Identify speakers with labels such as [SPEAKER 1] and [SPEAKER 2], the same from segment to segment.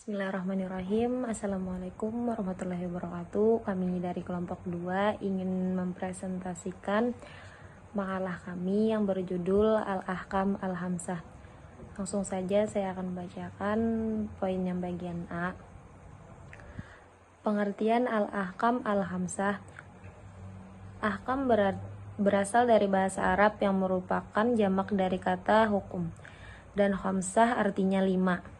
[SPEAKER 1] Bismillahirrahmanirrahim. Assalamualaikum warahmatullahi wabarakatuh. Kami dari kelompok 2 ingin mempresentasikan makalah kami yang berjudul Al-Ahkam Al-Hamsah. Langsung saja saya akan membacakan poin yang bagian A. Pengertian Al-Ahkam Al-Hamsah. Ahkam berasal dari bahasa Arab yang merupakan jamak dari kata hukum, dan khamsah artinya 5.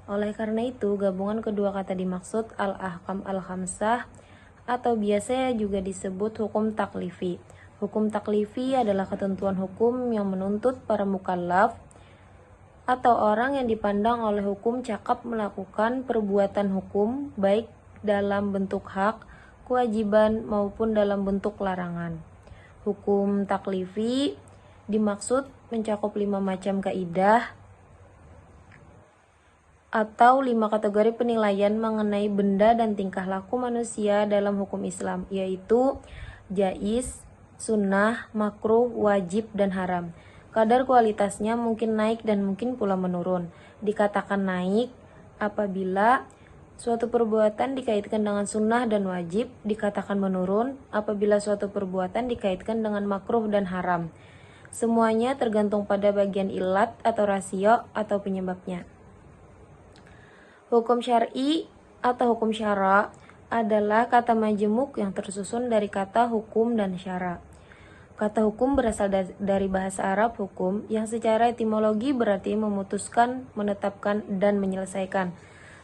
[SPEAKER 1] Oleh karena itu, gabungan kedua kata dimaksud al-ahkam al-khamsah atau biasa juga disebut hukum taklifi. Hukum taklifi adalah ketentuan hukum yang menuntut para mukallaf atau orang yang dipandang oleh hukum cakap melakukan perbuatan hukum baik dalam bentuk hak, kewajiban maupun dalam bentuk larangan. Hukum taklifi dimaksud mencakup 5 macam kaidah atau 5 kategori penilaian mengenai benda dan tingkah laku manusia dalam hukum Islam, yaitu jaiz, sunnah, makruh, wajib, dan haram. Kadar kualitasnya mungkin naik dan mungkin pula menurun. Dikatakan naik apabila suatu perbuatan dikaitkan dengan sunnah dan wajib, dikatakan menurun apabila suatu perbuatan dikaitkan dengan makruh dan haram. Semuanya tergantung pada bagian ilat atau rasio atau penyebabnya. Hukum syar'i atau hukum syara adalah kata majemuk yang tersusun dari kata hukum dan syara. Kata hukum berasal dari bahasa Arab hukum yang secara etimologi berarti memutuskan, menetapkan, dan menyelesaikan.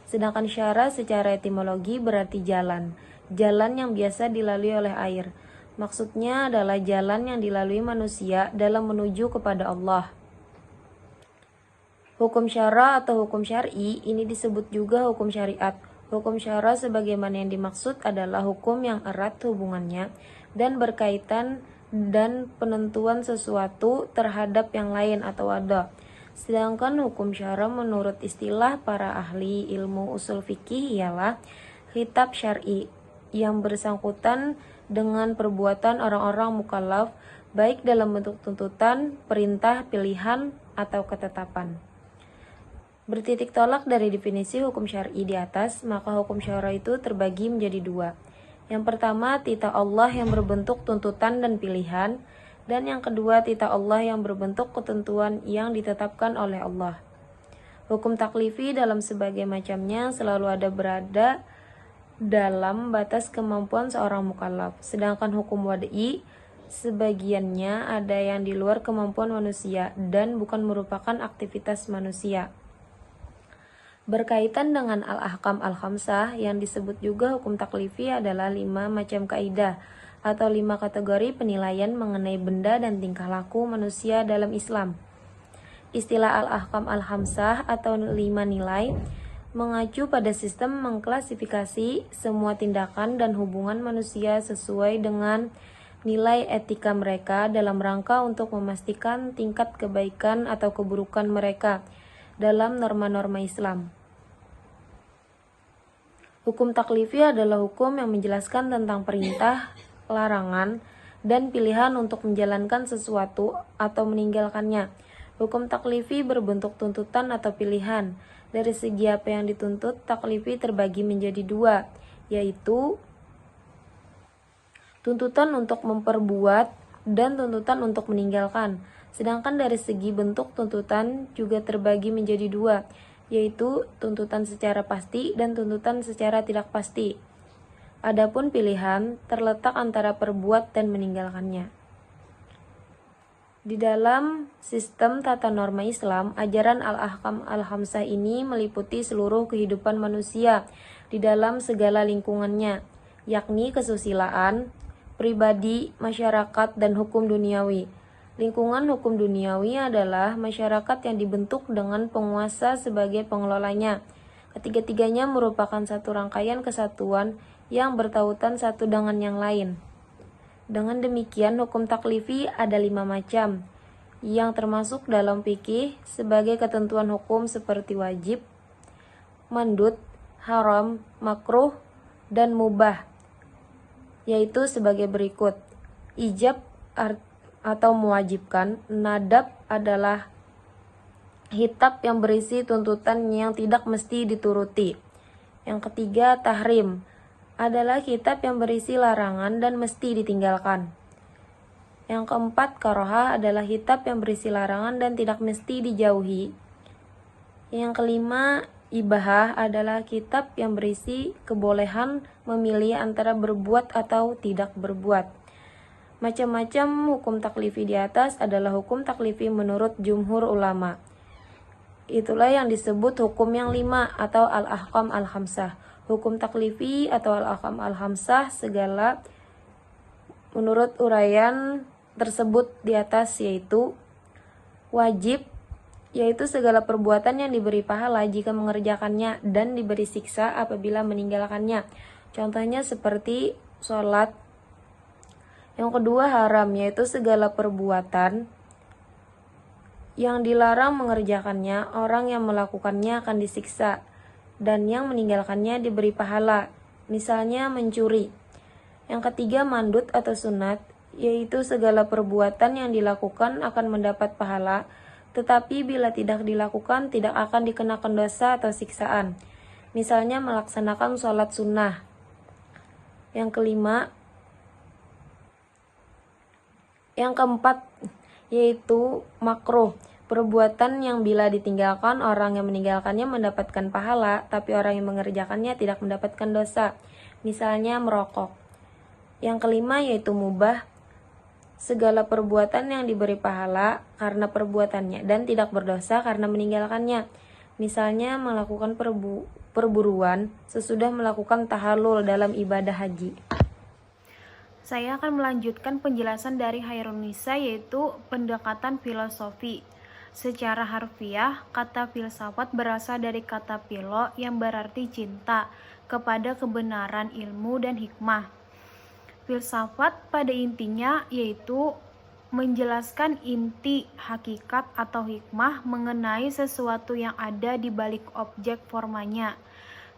[SPEAKER 1] Sedangkan syara secara etimologi berarti jalan. Jalan yang biasa dilalui oleh air. Maksudnya adalah jalan yang dilalui manusia dalam menuju kepada Allah. Hukum syara atau hukum syar'i ini disebut juga hukum syariat. Hukum syara sebagaimana yang dimaksud adalah hukum yang erat hubungannya dan berkaitan dan penentuan sesuatu terhadap yang lain atau ada. Sedangkan hukum syara menurut istilah para ahli ilmu usul fikih ialah kitab syar'i yang bersangkutan dengan perbuatan orang-orang mukallaf baik dalam bentuk tuntutan, perintah, pilihan, atau ketetapan. Bertitik tolak dari definisi hukum syar'i di atas, maka hukum syara itu terbagi menjadi 2. Yang pertama, titah Allah yang berbentuk tuntutan dan pilihan, dan yang kedua, titah Allah yang berbentuk ketentuan yang ditetapkan oleh Allah. Hukum taklifi dalam sebagai macamnya selalu berada dalam batas kemampuan seorang mukallaf, sedangkan hukum wad'i sebagiannya ada yang di luar kemampuan manusia dan bukan merupakan aktivitas manusia. Berkaitan dengan al-ahkam al-khamsah yang disebut juga hukum taklifi adalah 5 macam kaidah atau 5 kategori penilaian mengenai benda dan tingkah laku manusia dalam Islam. Istilah al-ahkam al-khamsah atau 5 nilai mengacu pada sistem mengklasifikasi semua tindakan dan hubungan manusia sesuai dengan nilai etika mereka dalam rangka untuk memastikan tingkat kebaikan atau keburukan mereka dalam norma-norma Islam. Hukum taklifi adalah hukum yang menjelaskan tentang perintah, larangan, dan pilihan untuk menjalankan sesuatu atau meninggalkannya. Hukum taklifi berbentuk tuntutan atau pilihan. Dari segi apa yang dituntut, taklifi terbagi menjadi 2, yaitu tuntutan untuk memperbuat dan tuntutan untuk meninggalkan. Sedangkan dari segi bentuk tuntutan juga terbagi menjadi 2, yaitu tuntutan secara pasti dan tuntutan secara tidak pasti. Adapun pilihan terletak antara perbuat dan meninggalkannya. Di dalam sistem tata norma Islam, ajaran al-ahkam al-khamsah ini meliputi seluruh kehidupan manusia di dalam segala lingkungannya, yakni kesusilaan, pribadi, masyarakat, dan hukum duniawi. Lingkungan hukum duniawi adalah masyarakat yang dibentuk dengan penguasa sebagai pengelolanya. Ketiga-tiganya merupakan satu rangkaian kesatuan yang bertautan satu dengan yang lain. Dengan demikian, hukum taklifi ada 5 macam, yang termasuk dalam fikih sebagai ketentuan hukum seperti wajib, mandut, haram, makruh, dan mubah, yaitu sebagai berikut. Ijab atau mewajibkan, nadab adalah Kitab yang berisi tuntutan yang tidak mesti dituruti. Yang ketiga, tahrim adalah kitab yang berisi larangan dan mesti ditinggalkan. Yang keempat, karohah adalah kitab yang berisi larangan dan tidak mesti dijauhi. Yang kelima, ibahah adalah kitab yang berisi kebolehan memilih antara berbuat atau tidak berbuat. Macam-macam hukum taklifi di atas adalah hukum taklifi menurut jumhur ulama. Itulah yang disebut hukum yang 5 atau al-ahkam al-khamsah. Hukum taklifi atau al-ahkam al-khamsah segala menurut uraian tersebut di atas, yaitu wajib, yaitu segala perbuatan yang diberi pahala jika mengerjakannya dan diberi siksa apabila meninggalkannya. Contohnya seperti sholat. Yang kedua, haram, yaitu segala perbuatan yang dilarang mengerjakannya, orang yang melakukannya akan disiksa, dan yang meninggalkannya diberi pahala, misalnya mencuri. Yang ketiga, mandut atau sunat, yaitu segala perbuatan yang dilakukan akan mendapat pahala, tetapi bila tidak dilakukan tidak akan dikenakan dosa atau siksaan, misalnya melaksanakan sholat sunnah. Yang keempat, yaitu makruh, perbuatan yang bila ditinggalkan orang yang meninggalkannya mendapatkan pahala, tapi orang yang mengerjakannya tidak mendapatkan dosa, misalnya merokok. Yang kelima, yaitu mubah, segala perbuatan yang diberi pahala karena perbuatannya dan tidak berdosa karena meninggalkannya, misalnya melakukan perburuan sesudah melakukan tahallul dalam ibadah haji.
[SPEAKER 2] Saya akan melanjutkan penjelasan dari Hairunisa, yaitu pendekatan filosofi. Secara harfiah, kata filsafat berasal dari kata philo yang berarti cinta kepada kebenaran, ilmu, dan hikmah. Filsafat pada intinya yaitu menjelaskan inti, hakikat, atau hikmah mengenai sesuatu yang ada di balik objek formanya.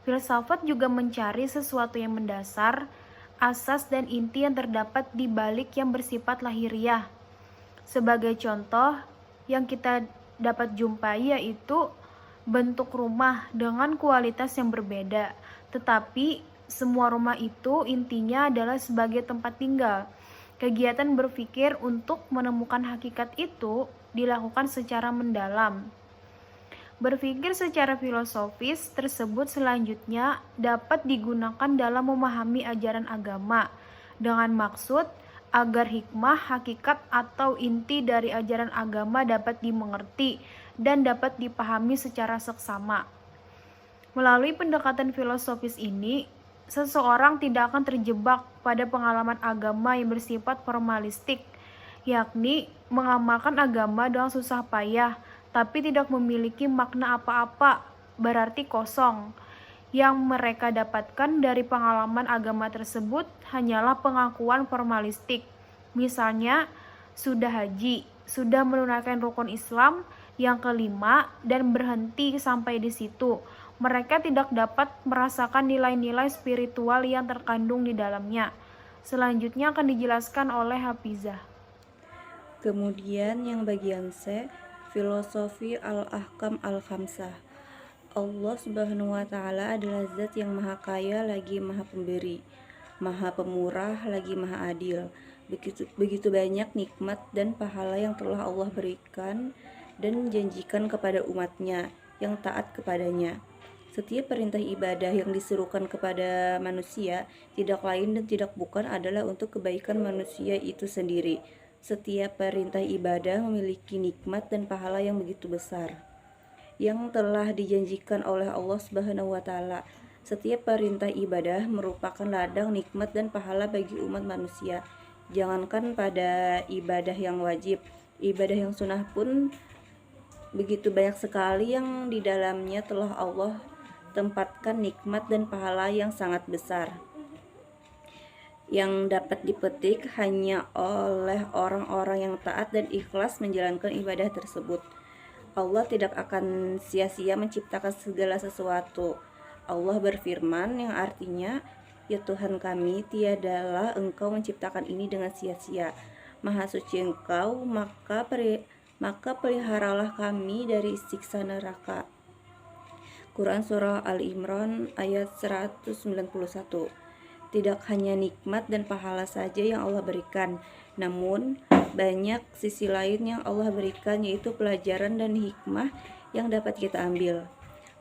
[SPEAKER 2] Filsafat juga mencari sesuatu yang mendasar, asas dan inti yang terdapat di balik yang bersifat lahiriah. Sebagai contoh yang kita dapat jumpai yaitu bentuk rumah dengan kualitas yang berbeda, tetapi semua rumah itu intinya adalah sebagai tempat tinggal. Kegiatan berpikir untuk menemukan hakikat itu dilakukan secara mendalam. Berpikir secara filosofis tersebut selanjutnya dapat digunakan dalam memahami ajaran agama dengan maksud agar hikmah, hakikat, atau inti dari ajaran agama dapat dimengerti dan dapat dipahami secara seksama. Melalui pendekatan filosofis ini, seseorang tidak akan terjebak pada pengalaman agama yang bersifat formalistik, yakni mengamalkan agama dengan susah payah tapi tidak memiliki makna apa-apa, berarti kosong. Yang mereka dapatkan dari pengalaman agama tersebut hanyalah pengakuan formalistik. Misalnya, sudah haji, sudah menunaikan rukun Islam yang kelima, dan berhenti sampai di situ. Mereka tidak dapat merasakan nilai-nilai spiritual yang terkandung di dalamnya. Selanjutnya akan dijelaskan oleh Hafizah.
[SPEAKER 3] Kemudian yang bagian C, filosofi al-ahkam al-khamsah. Allah Subhanahu wa Ta'ala adalah zat yang maha kaya lagi maha pemberi, maha pemurah lagi maha adil. Begitu banyak nikmat dan pahala yang telah Allah berikan dan janjikan kepada umatnya yang taat kepadanya. Setiap perintah ibadah yang diserukan kepada manusia tidak lain dan tidak bukan adalah untuk kebaikan manusia itu sendiri. Setiap perintah ibadah memiliki nikmat dan pahala yang begitu besar yang telah dijanjikan oleh Allah Subhanahu wa Ta'ala. Setiap perintah ibadah merupakan ladang nikmat dan pahala bagi umat manusia. Jangankan pada ibadah yang wajib, ibadah yang sunnah pun begitu banyak sekali yang di dalamnya telah Allah tempatkan nikmat dan pahala yang sangat besar, yang dapat dipetik hanya oleh orang-orang yang taat dan ikhlas menjalankan ibadah tersebut. Allah tidak akan sia-sia menciptakan segala sesuatu. Allah berfirman yang artinya, ya Tuhan kami, tiadalah Engkau menciptakan ini dengan sia-sia. Maha suci Engkau, maka maka peliharalah kami dari siksa neraka. Quran Surah Al-Imran ayat 191. Tidak hanya nikmat dan pahala saja yang Allah berikan, namun banyak sisi lain yang Allah berikan, yaitu pelajaran dan hikmah yang dapat kita ambil.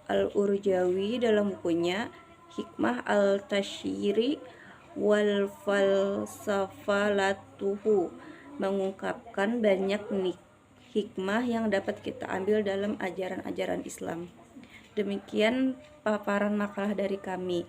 [SPEAKER 3] Al-Urjawi dalam bukunya Hikmah Al-Tashiri wal Falsafalatuhu mengungkapkan banyak hikmah yang dapat kita ambil dalam ajaran-ajaran Islam. Demikian paparan makalah dari kami.